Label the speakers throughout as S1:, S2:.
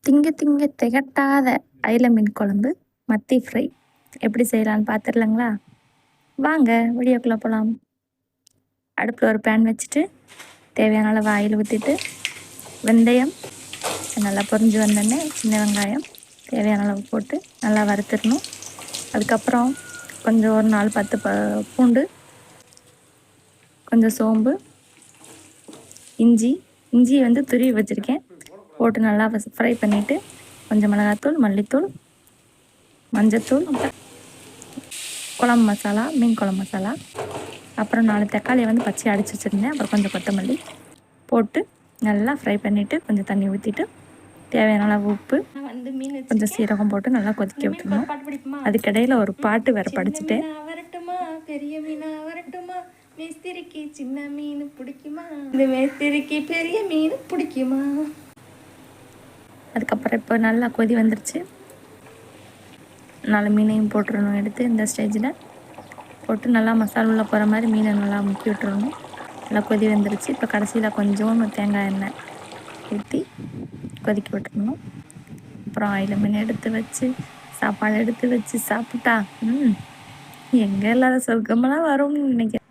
S1: திங்க திங்க திகட்டாத அயில மீன் குழம்பு, மத்தி ஃப்ரை எப்படி செய்யலான்னு பார்த்துடலாங்களா? வாங்க வீடியோக்குள்ளே போகலாம். அடுப்பில் ஒரு பேன் வச்சுட்டு தேவையான அளவு ஆயில் ஊற்றிட்டு வெந்தயம் நல்லா பொரிஞ்சு வந்தோடனே சின்ன வெங்காயம் தேவையான அளவு போட்டு நல்லா வறுத்துடணும். அதுக்கப்புறம் கொஞ்சம் ஒரு 4-10 பூண்டு, கொஞ்சம் சோம்பு, இஞ்சி வந்து துருவி வச்சுருக்கேன் போட்டு நல்லா ஃப்ரை பண்ணிவிட்டு கொஞ்சம் மிளகாத்தூள், மல்லித்தூள், மஞ்சத்தூள், குழம்பு மசாலா, மீன் குழம்பு மசாலா, அப்புறம் 4 தக்காளியை வந்து பச்சையை அடித்து வச்சுருந்தேன். அப்புறம் கொஞ்சம் கொத்தமல்லி போட்டு நல்லா ஃப்ரை பண்ணிவிட்டு கொஞ்சம் தண்ணி ஊற்றிட்டு தேவையான அளவு உப்பு, கொஞ்சம் சீரகம் போட்டு நல்லா கொதிக்க விட்டுருணும். அதுக்கிடையில் ஒரு பாட்டு வேறு படிச்சுட்டு வரட்டுமா பெரிய மீனா வரட்டுமா, மேஸ்திரிக்கு சின்ன மீன் பிடிக்குமா, இந்த மேஸ்திரிக்கு பெரிய மீன் பிடிக்குமா. அதுக்கப்புறம் இப்போ நல்லா கொதி வந்துருச்சு. 4 மீனையும் போட்டுடணும். எடுத்து இந்த ஸ்டேஜில் போட்டு நல்லா மசாலா உள்ள போகிற மாதிரி மீனை நல்லா முக்கி விட்டுறணும். நல்லா கொதி வந்துருச்சு. இப்போ கடைசியில் கொஞ்சோண்டு தேங்காய் எண்ணெய் ஊற்றி கொதிக்க விட்டுறணும். அப்புறம் அயில மீன் எடுத்து வச்சு சாப்பாடு எடுத்து வச்சு சாப்பிட்டா எங்கே இல்லாத சொர்க்கமெல்லாம் வரும்னு நினைக்கிறேன்.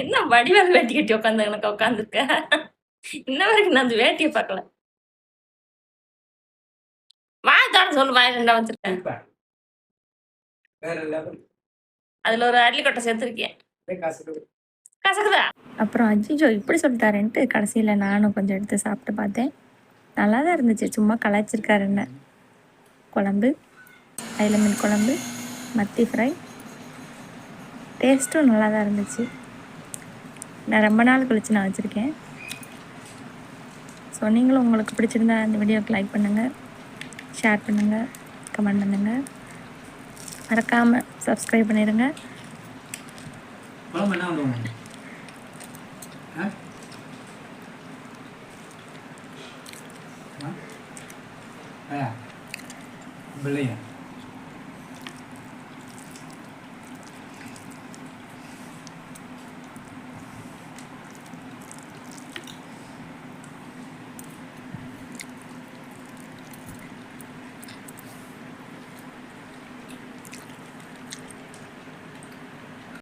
S1: என்ன வடிவேல் வேட்டி கட்டி உட்காந்து எனக்கு உட்காந்துருக்க. இன்ன வரைக்கும் நான் அந்த வேட்டியை பார்க்கல. சொல்லு வாயில வச்சிருக்கேன். அதுல ஒரு அள்ளிக்கொட்டை சேர்த்துருக்கேன். கசக்குதா? அப்புறம் அஜிஜோ இப்படி சொல்லிட்டாருன்ட்டு கடைசியில் நானும் கொஞ்சம் எடுத்து சாப்பிட்டு பார்த்தேன். நல்லா தான் இருந்துச்சு. சும்மா கலாய்ச்சிருக்காரு என்ன. குழம்பு, அயில மீன் குழம்பு, மத்தி ஃப்ரை டேஸ்ட்டும் நல்லா தான் இருந்துச்சு. நான் ரொம்ப நாள் கழிச்சு நான் வச்சுருக்கேன். ஸோ நீங்களும் உங்களுக்கு பிடிச்சிருந்தா இந்த வீடியோக்கு லைக் பண்ணுங்கள், ஷேர் பண்ணுங்கள், கமெண்ட் பண்ணுங்கள், மறக்காமல் சப்ஸ்கிரைப் பண்ணிடுங்க.
S2: Belum ya?